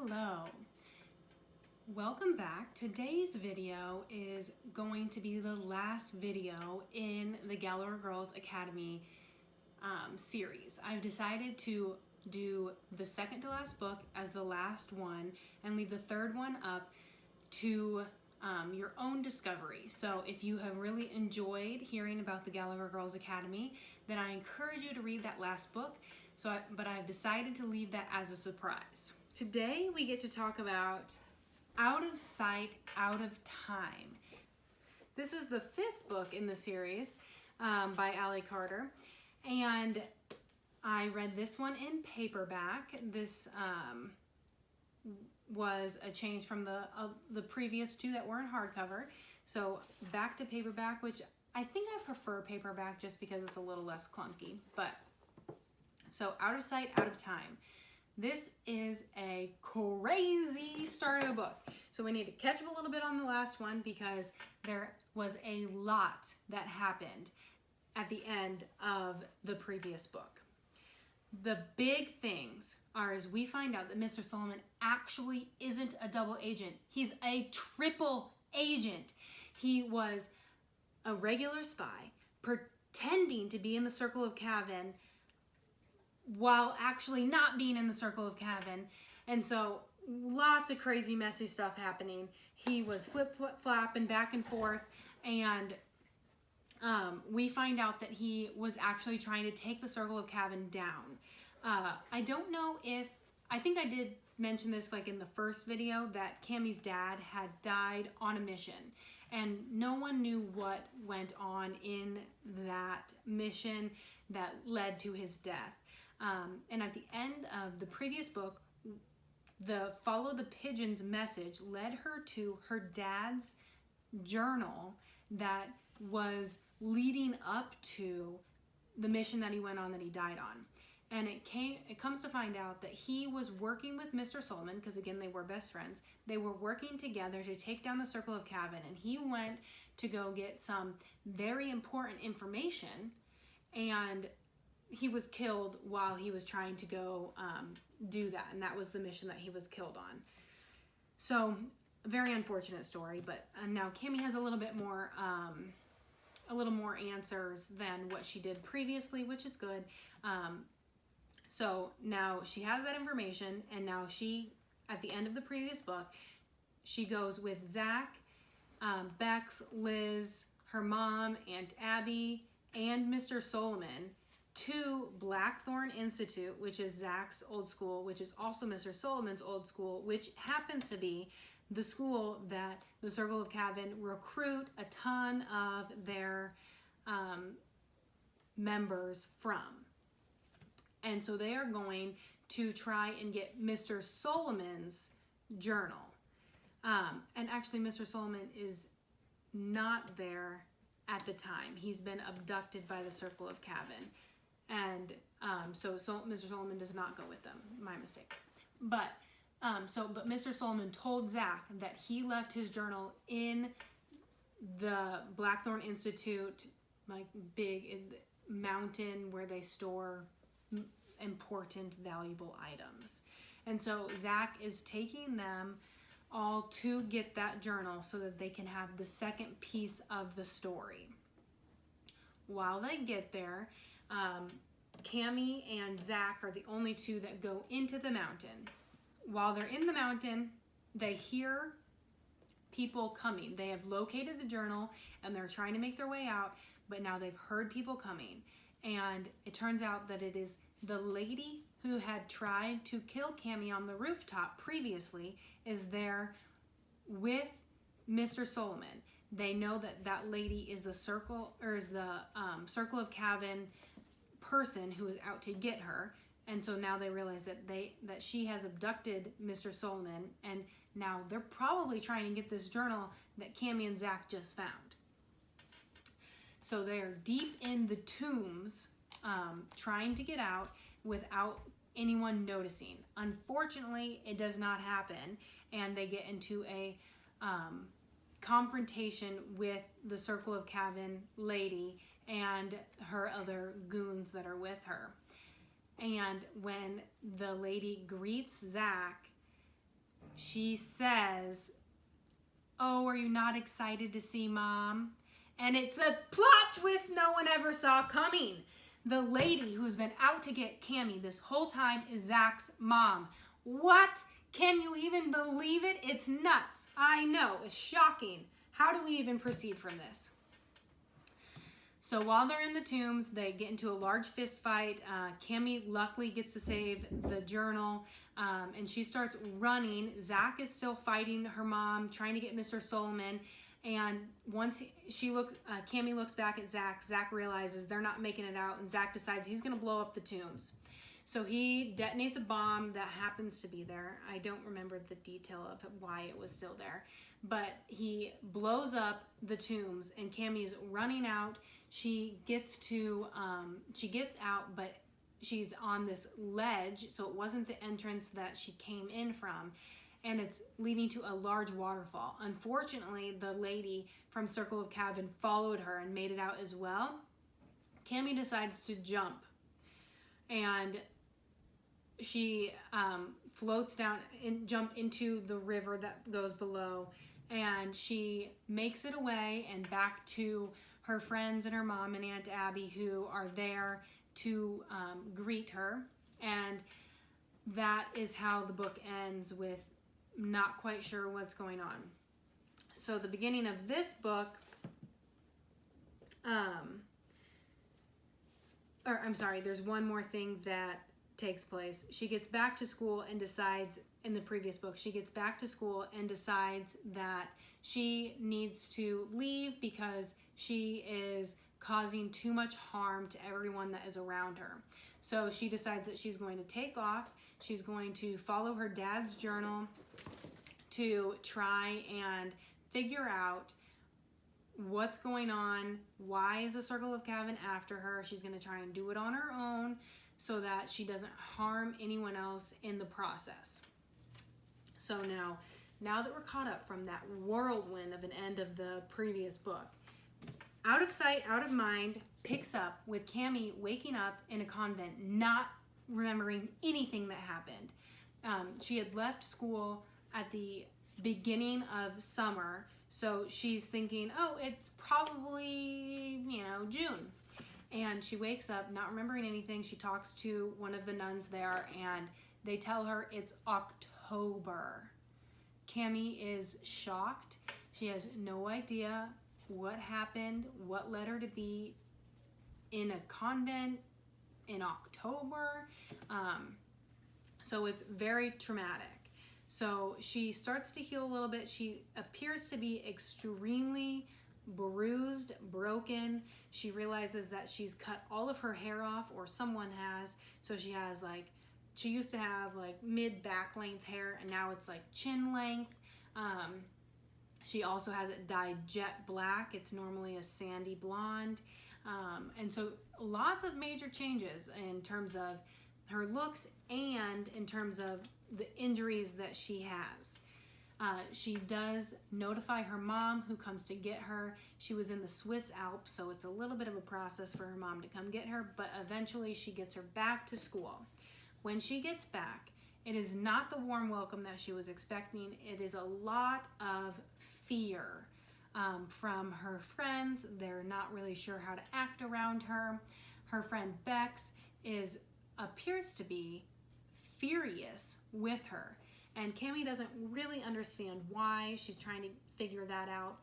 Hello, welcome back. Today's video is going to be the last video in the Gallagher Girls Academy series. I've decided to do the second to last book as the last one and leave the third one up to your own discovery. So if you have really enjoyed hearing about the Gallagher Girls Academy, then I encourage you to read that last book. But I've decided to leave that as a surprise. Today we get to talk about Out of Sight, Out of Time. This is the fifth book in the series by Ali Carter, and I read this one in paperback. This was a change from the previous two that were in hardcover. So back to paperback, which I think I prefer paperback just because it's a little less clunky. So Out of Sight, Out of Time. This is a crazy start of the book. So we need to catch up a little bit on the last one because there was a lot that happened at the end of the previous book. The big things are as we find out that Mr. Solomon actually isn't a double agent. He's a triple agent. He was a regular spy pretending to be in the Circle of Cavan while actually not being in the Circle of Cavan. And so lots of crazy messy stuff happening. He was flip-flapping back and forth, and we find out that he was actually trying to take the Circle of Cavan down. I don't know if, I think I did mention this like in the first video, that Cammie's dad had died on a mission, and no one knew what went on in that mission that led to his death. And at the end of the previous book, the Follow the Pigeons message led her to her dad's journal that was leading up to the mission that he went on, that he died on. And it comes to find out that he was working with Mr. Solomon, because again, they were best friends. They were working together to take down the Circle of Cavan, and he went to go get some very important information, and he was killed while he was trying to go do that, and that was the mission that he was killed on. So, a very unfortunate story, but now Cammie has a little more answers than what she did previously, which is good. So now she has that information, and now she, at the end of the previous book, she goes with Zach, Bex, Liz, her mom, Aunt Abby, and Mr. Solomon to Blackthorn Institute, which is Zach's old school, which is also Mr. Solomon's old school, which happens to be the school that the Circle of Cavan recruit a ton of their members from. And so they are going to try and get Mr. Solomon's journal. And actually, Mr. Solomon is not there at the time. He's been abducted by the Circle of Cavan. And so Mr. Solomon does not go with them. My mistake. But Mr. Solomon told Zach that he left his journal in the Blackthorn Institute, like big mountain where they store important, valuable items. And so Zach is taking them all to get that journal so that they can have the second piece of the story. While they get there, Cammie and Zach are the only two that go into the mountain. While they're in the mountain, they hear people coming. They have located the journal and they're trying to make their way out, but now they've heard people coming. And it turns out that it is the lady who had tried to kill Cammie on the rooftop previously is there with Mr. Solomon. They know that that lady is the Circle of Cavan person who is out to get her, and so now they realize that she has abducted Mr. Solomon, and now they're probably trying to get this journal that Cammie and Zach just found. So they're deep in the tombs, trying to get out without anyone noticing. Unfortunately, it does not happen, and they get into a confrontation with the Circle of Cavan lady and her other goons that are with her. And when the lady greets Zach, she says, "Oh, are you not excited to see Mom?" And it's a plot twist no one ever saw coming. The lady who's been out to get Cammie this whole time is Zach's mom. What? Can you even believe it? It's nuts. I know, it's shocking. How do we even proceed from this? So while they're in the tombs, they get into a large fist fight. Cammie luckily gets to save the journal, and she starts running. Zach is still fighting her mom, trying to get Mr. Solomon. And once Cammie looks back at Zach, Zach realizes they're not making it out, and Zach decides he's going to blow up the tombs. So he detonates a bomb that happens to be there. I don't remember the detail of why it was still there. But he blows up the tombs, and Cammie's running out. She gets out, but she's on this ledge, so it wasn't the entrance that she came in from, and it's leading to a large waterfall. Unfortunately, the lady from Circle of Cabin followed her and made it out as well. Cammie decides to jump, and she floats down and jump into the river that goes below, and she makes it away and back to her friends and her mom and Aunt Abby, who are there to greet her. And that is how the book ends, with not quite sure what's going on. So the beginning of this book, there's one more thing that takes place. She gets back to school and decides, in the previous book, she gets back to school and decides that she needs to leave because she is causing too much harm to everyone that is around her. So she decides that she's going to take off. She's going to follow her dad's journal to try and figure out what's going on. Why is the Circle of Cabin after her? She's going to try and do it on her own so that she doesn't harm anyone else in the process. So now that we're caught up from that whirlwind of an end of the previous book, Out of Sight, Out of Mind picks up with Cammie waking up in a convent, not remembering anything that happened. She had left school at the beginning of summer, so she's thinking, oh, it's probably, June. And she wakes up not remembering anything. She talks to one of the nuns there, and they tell her it's October. Cammie is shocked. She has no idea what happened, what led her to be in a convent in October. So it's very traumatic. So she starts to heal a little bit. She appears to be extremely bruised, broken. She realizes that she's cut all of her hair off, or someone has. So she has she used to have mid-back length hair, and now it's chin length. She also has it dyed jet black. It's normally a sandy blonde. And so lots of major changes in terms of her looks and in terms of the injuries that she has. She does notify her mom, who comes to get her. She was in the Swiss Alps, so it's a little bit of a process for her mom to come get her, but eventually she gets her back to school. When she gets back, it is not the warm welcome that she was expecting. It is a lot of fear from her friends. They're not really sure how to act around her. Her friend Bex appears to be furious with her, and Cammie doesn't really understand why. She's trying to figure that out.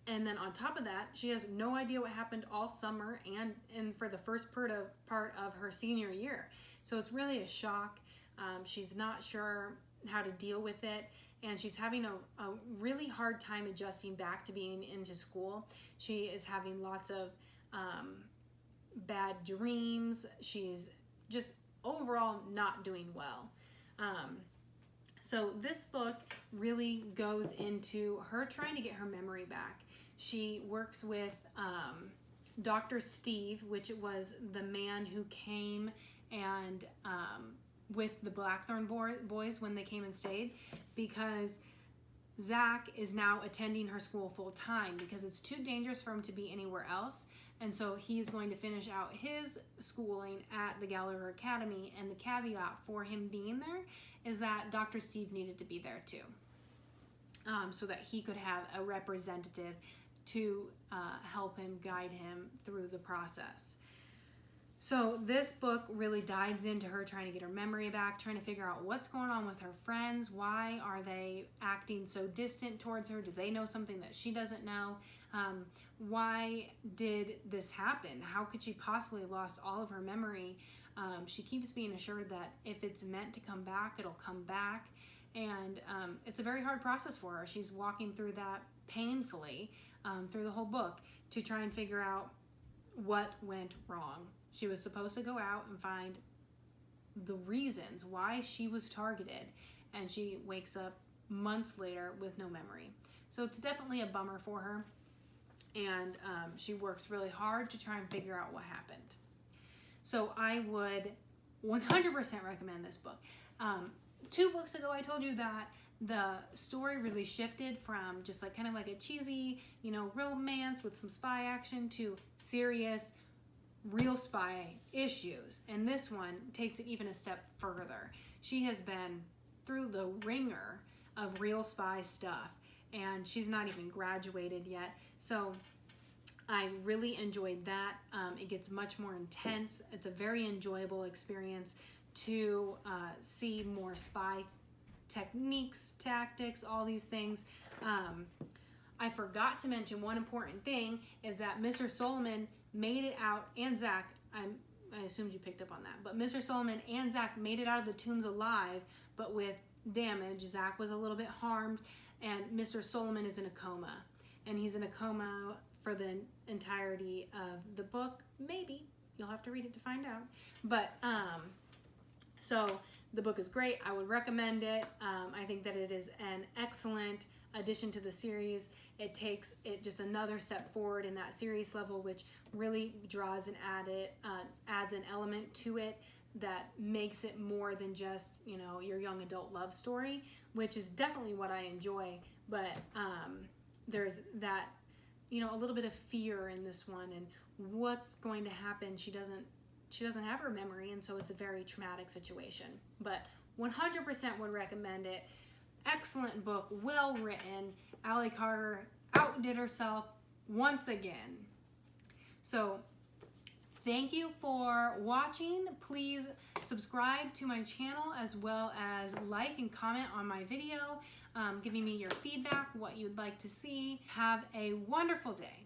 And then on top of that, she has no idea what happened all summer and for the first part of her senior year. So it's really a shock. She's not sure how to deal with it, and she's having a really hard time adjusting back to being into school. She is having lots of bad dreams. She's just overall not doing well. So this book really goes into her trying to get her memory back. She works with Dr. Steve, which was the man who came and with the Blackthorn boys when they came and stayed, because Zach is now attending her school full time because it's too dangerous for him to be anywhere else. And so he's going to finish out his schooling at the Gallagher Academy. And the caveat for him being there is that Dr. Steve needed to be there too, so that he could have a representative to help him, guide him through the process. So this book really dives into her trying to get her memory back, trying to figure out what's going on with her friends. Why are they acting so distant towards her? Do they know something that she doesn't know? Why did this happen? How could she possibly have lost all of her memory? She keeps being assured that if it's meant to come back, it'll come back. And it's a very hard process for her. She's walking through that painfully through the whole book to try and figure out what went wrong. She was supposed to go out and find the reasons why she was targeted, and she wakes up months later with no memory. So it's definitely a bummer for her, and she works really hard to try and figure out what happened. So I would 100% recommend this book. 2 books ago, I told you that the story really shifted from just like kind of like a cheesy, romance with some spy action to serious, real spy issues. And this one takes it even a step further. She has been through the ringer of real spy stuff, and she's not even graduated yet. So I really enjoyed that. It gets much more intense. It's a very enjoyable experience to see more spy techniques, tactics, all these things. I forgot to mention one important thing is that Mr. Solomon made it out, and Zach, I assumed you picked up on that, but Mr. Solomon and Zach made it out of the tombs alive, but with damage. Zach was a little bit harmed, and Mr. Solomon is in a coma, and he's in a coma for the entirety of the book. Maybe you'll have to read it to find out, but so the book is great. I would recommend it. I think that it is an excellent addition to the series. It takes it just another step forward in that series level, which really draws and adds an element to it that makes it more than just your young adult love story, which is definitely what I enjoy. But there's that a little bit of fear in this one, and what's going to happen. She doesn't have her memory, and so it's a very traumatic situation. But 100% would recommend it. Excellent book, well written. Allie Carter outdid herself once again. So thank you for watching. Please subscribe to my channel, as well as like and comment on my video, giving me your feedback, what you'd like to see. Have a wonderful day.